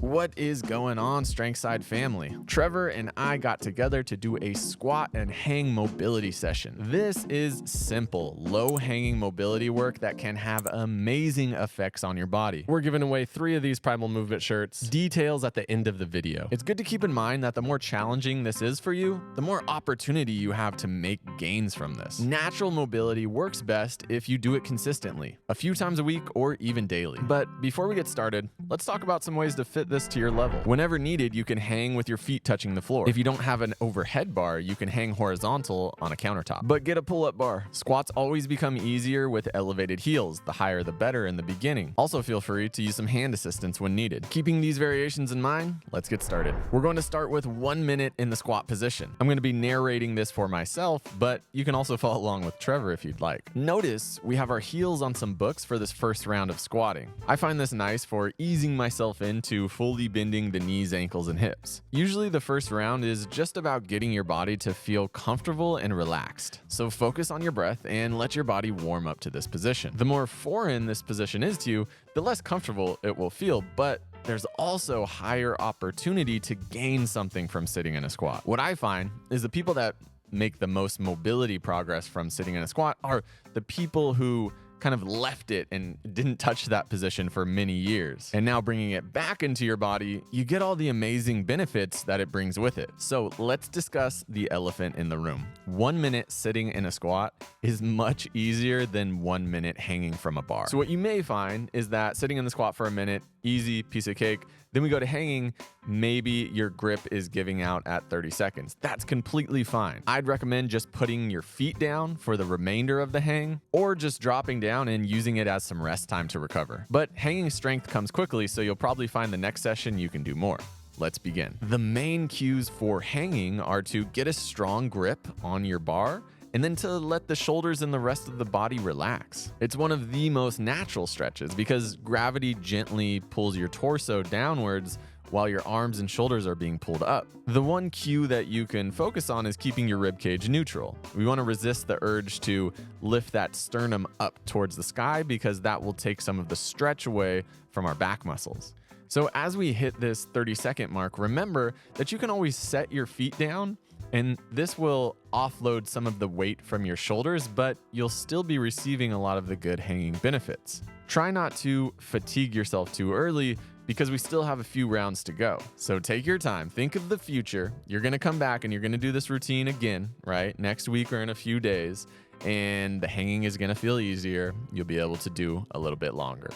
What is going on, Strength Side family? Trevor and I got together to do a squat and hang mobility session. This is simple, low-hanging mobility work that can have amazing effects on your body. We're giving away 3 of these Primal Movement shirts. Details at the end of the video. It's good to keep in mind that the more challenging this is for you, the more opportunity you have to make gains from this. Natural mobility works best if you do it consistently, a few times a week or even daily. But before we get started, let's talk about some ways to fit this to your level. Whenever needed, you can hang with your feet touching the floor. If you don't have an overhead bar, you can hang horizontal on a countertop. But get a pull-up bar. Squats always become easier with elevated heels. The higher the better in the beginning. Also feel free to use some hand assistance when needed. Keeping these variations in mind, let's get started. We're going to start with 1 minute in the squat position. I'm going to be narrating this for myself, but you can also follow along with Trevor if you'd like. Notice we have our heels on some books for this first round of squatting. I find this nice for easing myself into fully bending the knees, ankles, and hips. Usually the first round is just about getting your body to feel comfortable and relaxed. So focus on your breath and let your body warm up to this position. The more foreign this position is to you, the less comfortable it will feel, but there's also higher opportunity to gain something from sitting in a squat. What I find is the people that make the most mobility progress from sitting in a squat are the people who kind of left it and didn't touch that position for many years. And now bringing it back into your body, you get all the amazing benefits that it brings with it. So let's discuss the elephant in the room. 1 minute sitting in a squat is much easier than 1 minute hanging from a bar. So what you may find is that sitting in the squat for a minute, easy, piece of cake. Then we go to hanging, maybe your grip is giving out at 30 seconds. That's completely fine. I'd recommend just putting your feet down for the remainder of the hang, or just dropping down and using it as some rest time to recover. But hanging strength comes quickly, so you'll probably find the next session you can do more. Let's begin. The main cues for hanging are to get a strong grip on your bar and then to let the shoulders and the rest of the body relax. It's one of the most natural stretches because gravity gently pulls your torso downwards while your arms and shoulders are being pulled up. The one cue that you can focus on is keeping your ribcage neutral. We want to resist the urge to lift that sternum up towards the sky because that will take some of the stretch away from our back muscles. So as we hit this 30-second mark, remember that you can always set your feet down, and this will offload some of the weight from your shoulders, but you'll still be receiving a lot of the good hanging benefits. Try not to fatigue yourself too early because we still have a few rounds to go. So take your time, think of the future. You're gonna come back and you're gonna do this routine again, right? Next week or in a few days, and the hanging is gonna feel easier. You'll be able to do a little bit longer.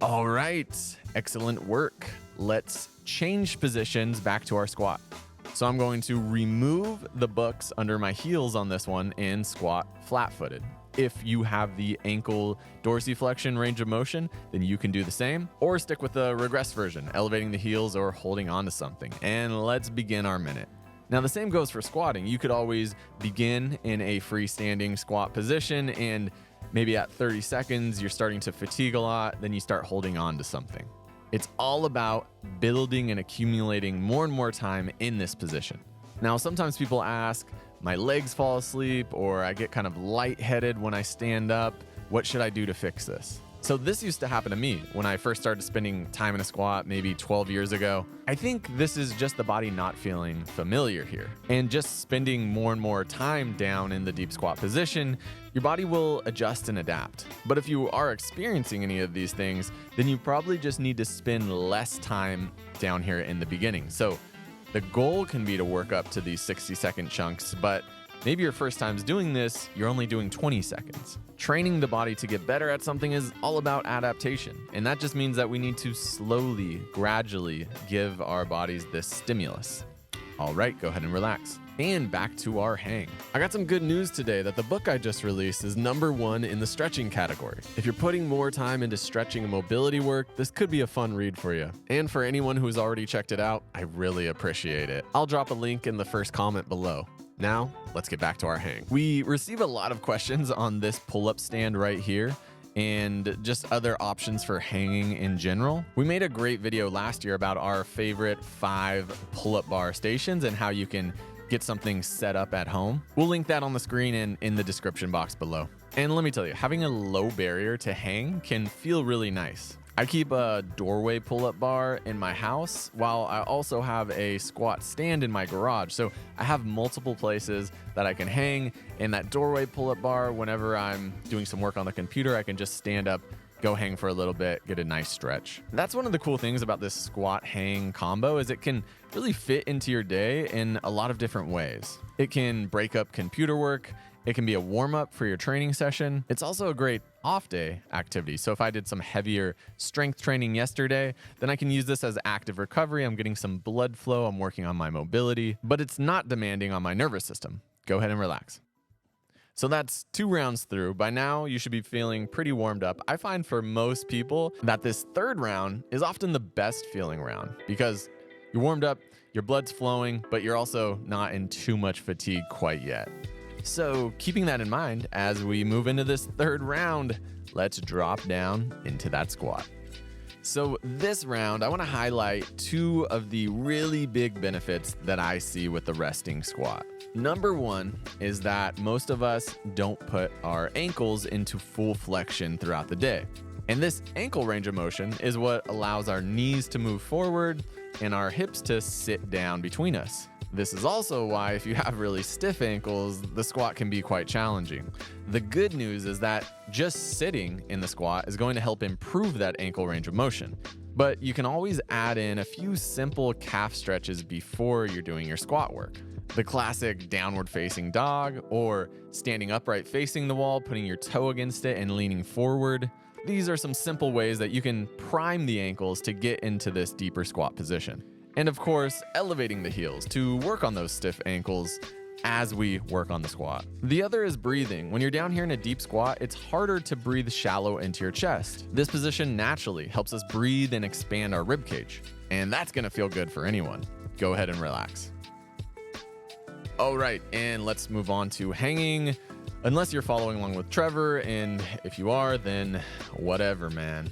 All right, excellent work. Let's change positions back to our squat. So I'm going to remove the books under my heels on this one and squat flat-footed. If you have the ankle dorsiflexion range of motion, then you can do the same, or stick with the regress version, elevating the heels or holding on to something. And let's begin our minute. Now the same goes for squatting. You could always begin in a freestanding squat position, and maybe at 30 seconds, you're starting to fatigue a lot, then you start holding on to something. It's all about building and accumulating more and more time in this position. Now, sometimes people ask, my legs fall asleep, or I get kind of lightheaded when I stand up. What should I do to fix this? So this used to happen to me when I first started spending time in a squat maybe 12 years ago. I think this is just the body not feeling familiar here. And just spending more and more time down in the deep squat position, your body will adjust and adapt. But if you are experiencing any of these things, then you probably just need to spend less time down here in the beginning. So the goal can be to work up to these 60-second chunks, but maybe your first time's doing this, you're only doing 20 seconds. Training the body to get better at something is all about adaptation. And that just means that we need to slowly, gradually give our bodies this stimulus. All right, go ahead and relax. And back to our hang. I got some good news today that the book I just released is #1 in the stretching category. If you're putting more time into stretching and mobility work, this could be a fun read for you. And for anyone who's already checked it out, I really appreciate it. I'll drop a link in the first comment below. Now, let's get back to our hang. We receive a lot of questions on this pull-up stand right here and just other options for hanging in general. We made a great video last year about our favorite 5 pull-up bar stations and how you can get something set up at home. We'll link that on the screen and in the description box below. And let me tell you, having a low barrier to hang can feel really nice. I keep a doorway pull-up bar in my house, while I also have a squat stand in my garage. So I have multiple places that I can hang, and that doorway pull-up bar, whenever I'm doing some work on the computer, I can just stand up, go hang for a little bit, get a nice stretch. That's one of the cool things about this squat hang combo is it can really fit into your day in a lot of different ways. It can break up computer work. It can be a warm-up for your training session. It's also a great off-day activity. So if I did some heavier strength training yesterday, then I can use this as active recovery. I'm getting some blood flow. I'm working on my mobility, but it's not demanding on my nervous system. Go ahead and relax. So that's 2 rounds through. By now, you should be feeling pretty warmed up. I find for most people that this 3rd round is often the best feeling round because you're warmed up, your blood's flowing, but you're also not in too much fatigue quite yet. So keeping that in mind, as we move into this 3rd round, let's drop down into that squat. So this round, I want to highlight 2 of the really big benefits that I see with the resting squat. Number 1 is that most of us don't put our ankles into full flexion throughout the day. And this ankle range of motion is what allows our knees to move forward and our hips to sit down between us. This is also why if you have really stiff ankles, the squat can be quite challenging. The good news is that just sitting in the squat is going to help improve that ankle range of motion. But you can always add in a few simple calf stretches before you're doing your squat work. The classic downward facing dog, or standing upright facing the wall, putting your toe against it and leaning forward. These are some simple ways that you can prime the ankles to get into this deeper squat position. And of course, elevating the heels to work on those stiff ankles as we work on the squat. The other is breathing. When you're down here in a deep squat, it's harder to breathe shallow into your chest. This position naturally helps us breathe and expand our rib cage. And that's gonna feel good for anyone. Go ahead and relax. All right, and let's move on to hanging. Unless you're following along with Trevor, and if you are, then whatever, man.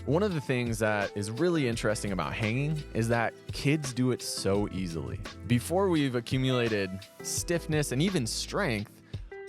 One of the things that is really interesting about hanging is that kids do it so easily. Before we've accumulated stiffness and even strength,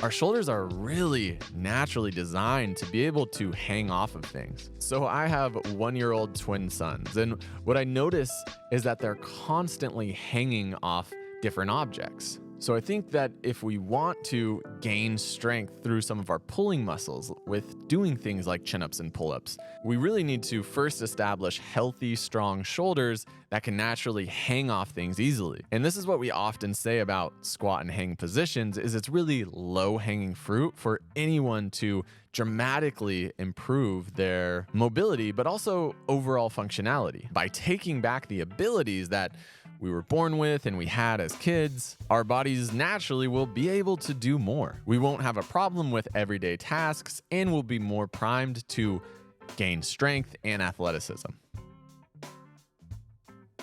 our shoulders are really naturally designed to be able to hang off of things. So I have 1-year-old twin sons, and what I notice is that they're constantly hanging off different objects. So I think that if we want to gain strength through some of our pulling muscles with doing things like chin-ups and pull-ups, we really need to first establish healthy, strong shoulders that can naturally hang off things easily. And this is what we often say about squat and hang positions, is it's really low-hanging fruit for anyone to dramatically improve their mobility, but also overall functionality. By taking back the abilities that we were born with and we had as kids, our bodies naturally will be able to do more. We won't have a problem with everyday tasks and will be more primed to gain strength and athleticism.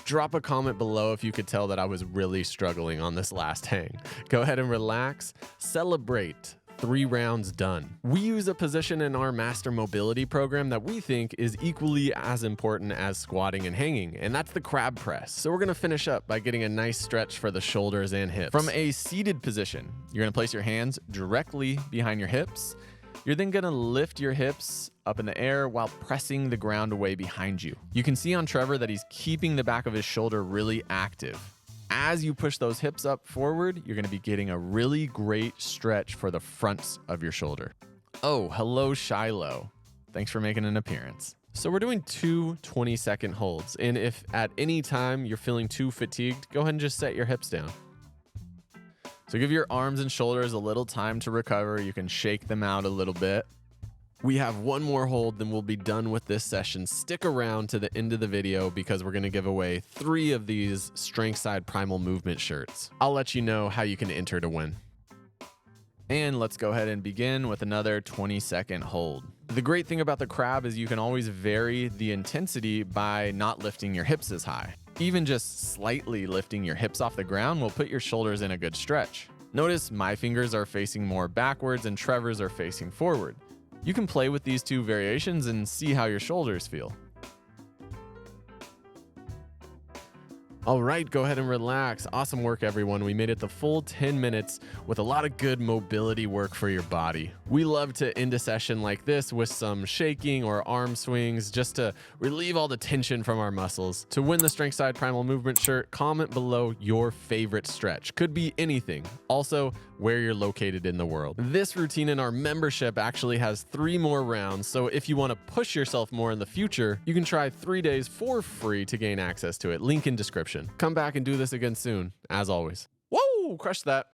Drop a comment below if you could tell that I was really struggling on this last hang. Go ahead and relax, celebrate. 3 rounds done. We use a position in our master mobility program that we think is equally as important as squatting and hanging, and that's the crab press. So we're gonna finish up by getting a nice stretch for the shoulders and hips. From a seated position, you're gonna place your hands directly behind your hips. You're then gonna lift your hips up in the air while pressing the ground away behind you. You can see on Trevor that he's keeping the back of his shoulder really active. As you push those hips up forward, you're gonna be getting a really great stretch for the fronts of your shoulder. Oh, hello, Shiloh. Thanks for making an appearance. So we're doing 2 20-second holds, and if at any time you're feeling too fatigued, go ahead and just set your hips down. So give your arms and shoulders a little time to recover. You can shake them out a little bit. We have 1 more hold, then we'll be done with this session. Stick around to the end of the video because we're gonna give away 3 of these Strength Side Primal Movement shirts. I'll let you know how you can enter to win. And let's go ahead and begin with another 20-second hold. The great thing about the crab is you can always vary the intensity by not lifting your hips as high. Even just slightly lifting your hips off the ground will put your shoulders in a good stretch. Notice my fingers are facing more backwards and Trevor's are facing forward. You can play with these 2 variations and see how your shoulders feel. All right, go ahead and relax. Awesome work, everyone. We made it the full 10 minutes with a lot of good mobility work for your body. We love to end a session like this with some shaking or arm swings just to relieve all the tension from our muscles. To win the Strength Side Primal Movement shirt, comment below your favorite stretch. Could be anything. Also, where you're located in the world. This routine in our membership actually has 3 more rounds, so if you want to push yourself more in the future, you can try 3 days for free to gain access to it. Link in description. Come back and do this again soon, as always. Whoa, crush that.